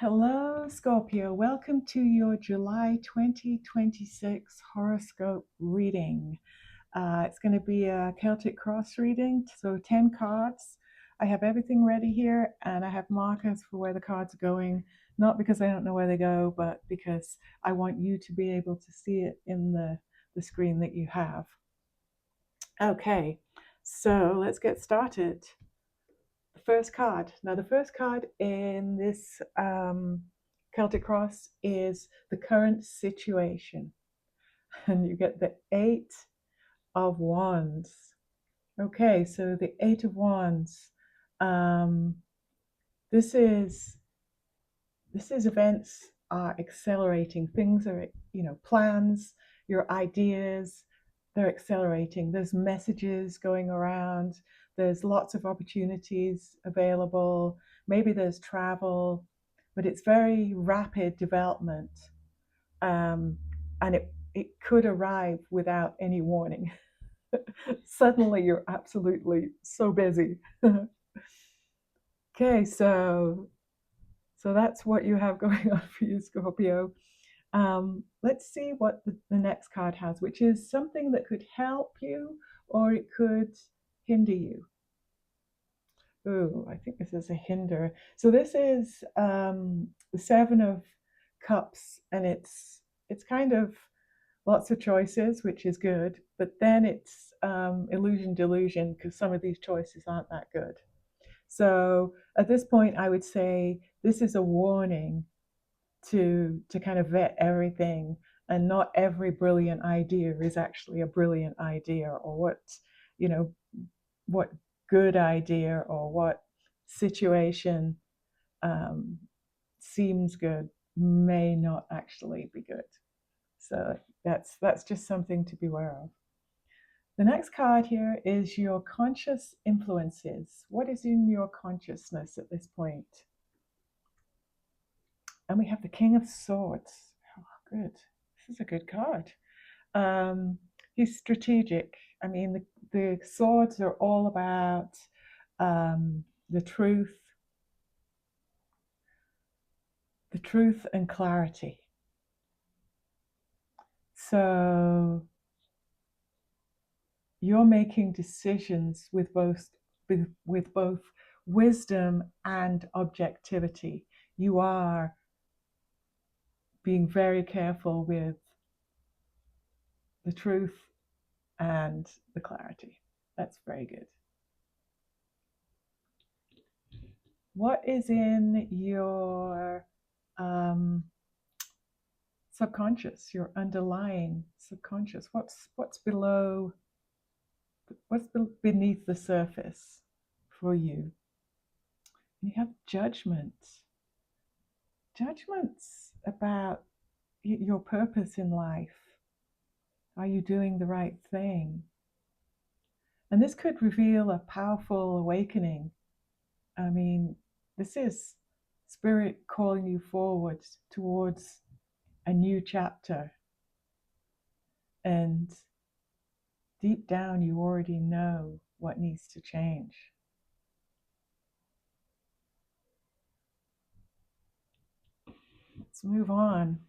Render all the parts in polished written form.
Hello, Scorpio. Welcome to your July 2026 horoscope reading. It's going to be a Celtic cross reading, so 10 cards. I have everything ready here and I have markers for where the cards are going, not because I don't know where they go, but because I want you to be able to see it in the screen that you have. Okay, so let's get started. The first card. Now, the first card in this Celtic cross is the current situation, and you get the Eight of Wands. Okay, so the Eight of Wands. Um, this is events are accelerating. Things are, plans, your ideas, they're accelerating. There's messages going around. There's lots of opportunities available. Maybe there's travel, but it's very rapid development. And it could arrive without any warning. Suddenly you're absolutely so busy. Okay, so that's what you have going on for you, Scorpio. Let's see what the next card has, which is something that could help you or it could hinder you. Oh, I think this is a hinder. So this is the Seven of Cups, and it's kind of lots of choices, which is good, but then it's illusion delusion because some of these choices aren't that good. So at this point, I would say this is a warning to kind of vet everything, and not every brilliant idea is actually a brilliant idea, or you know what good idea or what situation um, seems good may not actually be good. So that's just something to be aware of. The next card here is your conscious influences. What is in your consciousness at this point? And we have the King of Swords. Oh, good. This is a good card. He's strategic. I mean, the swords are all about the truth and clarity. So you're making decisions with both wisdom and objectivity. You are being very careful with the truth and the clarity. That's very good. What is in your subconscious, your underlying subconscious? What's beneath the surface for you? You have judgments about your purpose in life. Are you doing the right thing? And this could reveal a powerful awakening. I mean, this is spirit calling you forward towards a new chapter. And deep down, you already know what needs to change. Let's move on.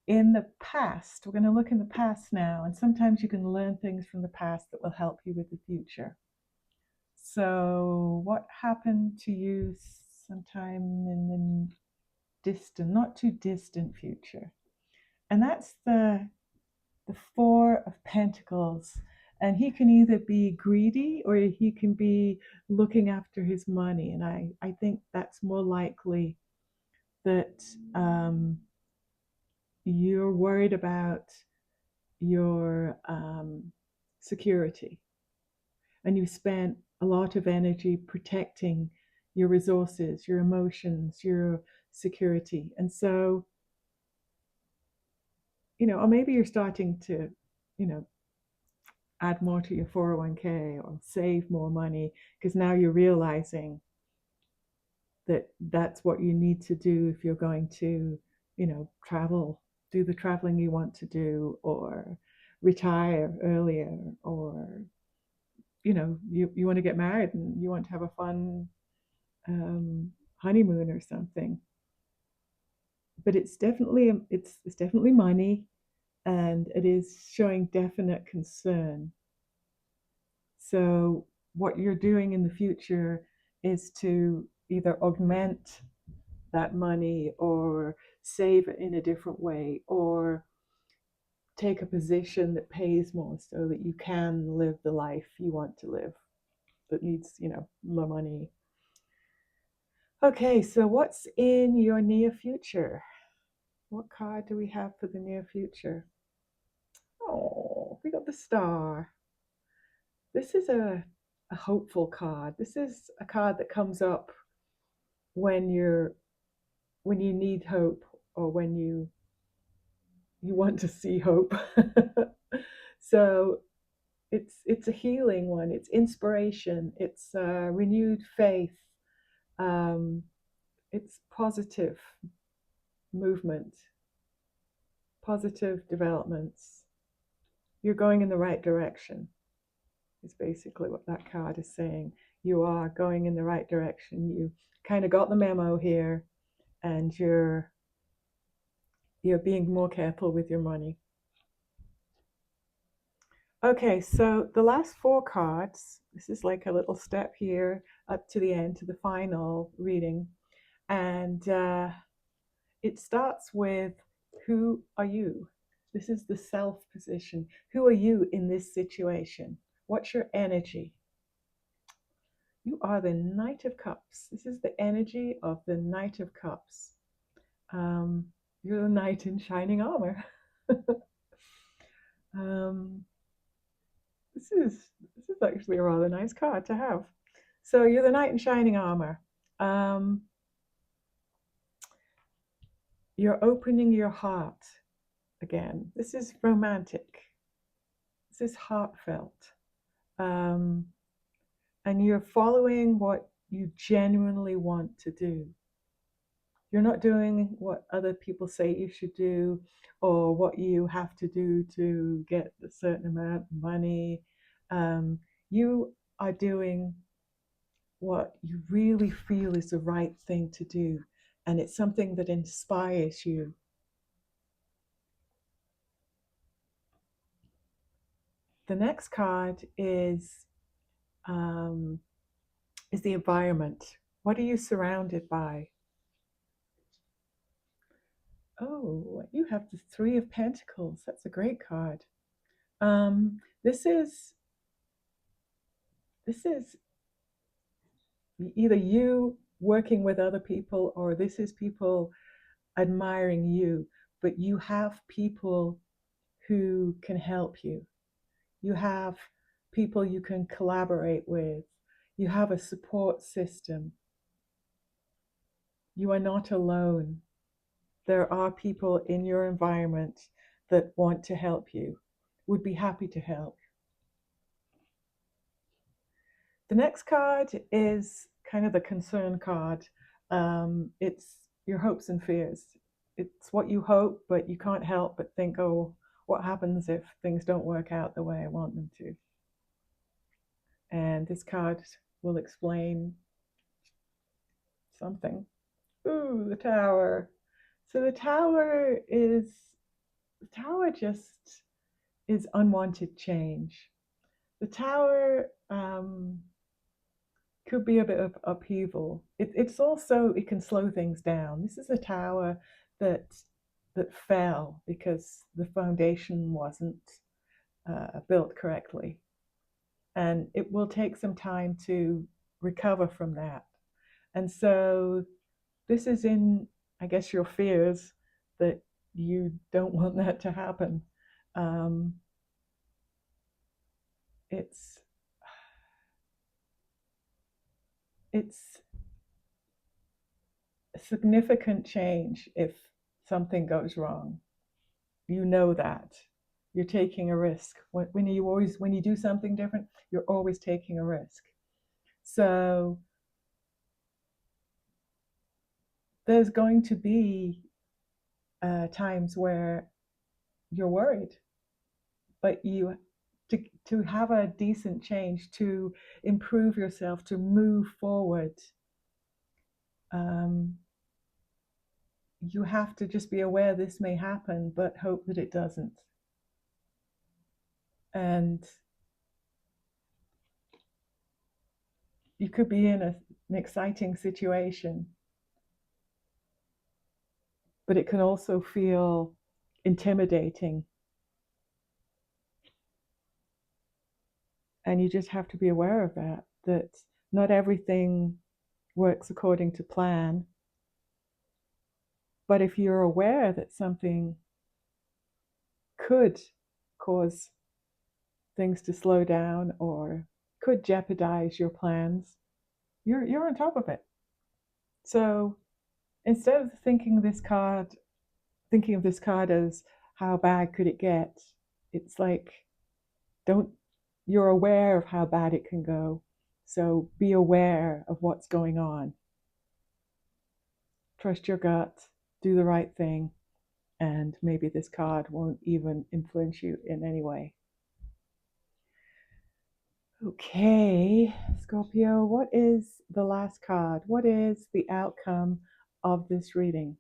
In the past, we're going to look in the past now, and sometimes you can learn things from the past that will help you with the future. So, what happened to you sometime in the distant, not too distant future? And that's the Four of Pentacles. And he can either be greedy or he can be looking after his money. And I think that's more likely that you're worried about your security, and you spent a lot of energy protecting your resources, your emotions, your security. And so, or maybe you're starting to, add more to your 401k or save more money because now you're realizing that that's what you need to do if you're going to, travel, do the traveling you want to do, or retire earlier, or you want to get married and you want to have a fun honeymoon or something. but it's definitely money, and it is showing definite concern. So what you're doing in the future is to either augment that money or save it in a different way or take a position that pays more so that you can live the life you want to live that needs, the money. Okay, so what's in your near future? What card do we have for the near future? Oh, we got the star. This is a hopeful card. This is a card that comes up when you need hope or when you want to see hope. So it's a healing one. It's inspiration. It's renewed faith. Um, it's positive movement, positive developments. You're going in the right direction. Is basically what that card is saying. You are going in the right direction. You kind of got the memo here, and you're being more careful with your money. Okay, so the last four cards, this is like a little step here up to the end, to the final reading. And it starts with, who are you? This is the self position. Who are you in this situation? What's your energy? You are the Knight of Cups. This is the energy of the Knight of Cups. You're the knight in shining armor. um, this is actually a rather nice card to have. So you're the knight in shining armor. Um, you're opening your heart again. This is romantic. This is heartfelt. Um, and you're following what you genuinely want to do. You're not doing what other people say you should do or what you have to do to get a certain amount of money. You are doing what you really feel is the right thing to do, and it's something that inspires you. The next card is the environment. What are you surrounded by? Oh, you have the Three of Pentacles. That's a great card. This is either you working with other people or this is people admiring you, but you have people who can help you. You have people you can collaborate with. You have a support system. You are not alone. There are people in your environment that want to help you, would be happy to help. The next card is kind of the concern card. It's your hopes and fears. It's what you hope, but you can't help but think, oh, what happens if things don't work out the way I want them to? And this card will explain something. Ooh, the Tower. So the tower just is unwanted change. The Tower could be a bit of upheaval. It's also, it can slow things down. This is a tower that fell because the foundation wasn't built correctly, and it will take some time to recover from that. And so this is in, I guess, your fears that you don't want that to happen. Um, it's it's a significant change if something goes wrong. You know that you're taking a risk when you do something different. You're always taking a risk. So there's going to be times where you're worried, but to have a decent change, to improve yourself, to move forward, um, you have to just be aware this may happen, but hope that it doesn't. And you could be in an exciting situation, but it can also feel intimidating. And you just have to be aware of that, that not everything works according to plan. But if you're aware that something could cause things to slow down or could jeopardize your plans, you're on top of it. So instead of thinking of this card as how bad could it get, it's like, don't you're aware of how bad it can go. So be aware of what's going on. Trust your gut, do the right thing, and maybe this card won't even influence you in any way. Okay, Scorpio, what is the last card? What is the outcome of this reading?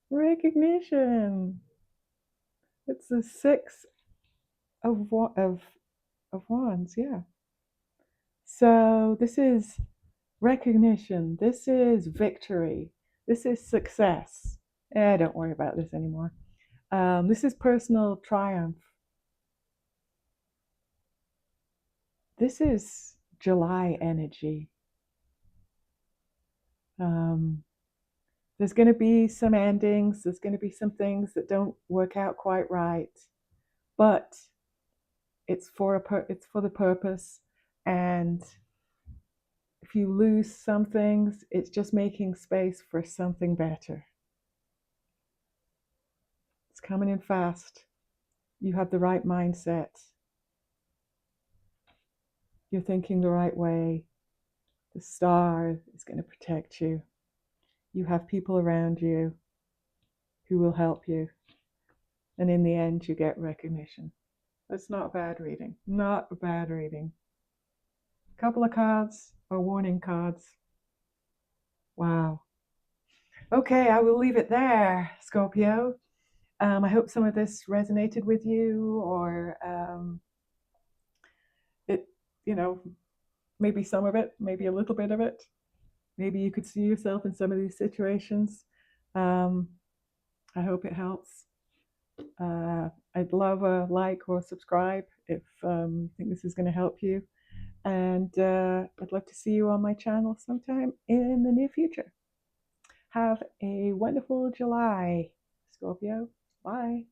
Recognition. It's the Six of Wands, yeah. So this is recognition. This is victory. This is success. Don't worry about this anymore. This is personal triumph. This is July energy. There's going to be some endings. There's going to be some things that don't work out quite right, but it's for the purpose. And if you lose some things, it's just making space for something better. It's coming in fast. You have the right mindset. You're thinking the right way. The star is going to protect you. You have people around you who will help you. And in the end, you get recognition. That's not a bad reading. Not a bad reading. A couple of cards are warning cards. Wow. Okay, I will leave it there, Scorpio. I hope some of this resonated with you, or it, maybe some of it, maybe a little bit of it. Maybe you could see yourself in some of these situations. I hope it helps. I'd love a like or subscribe if you think this is going to help you. And I'd love to see you on my channel sometime in the near future. Have a wonderful July, Scorpio. Bye.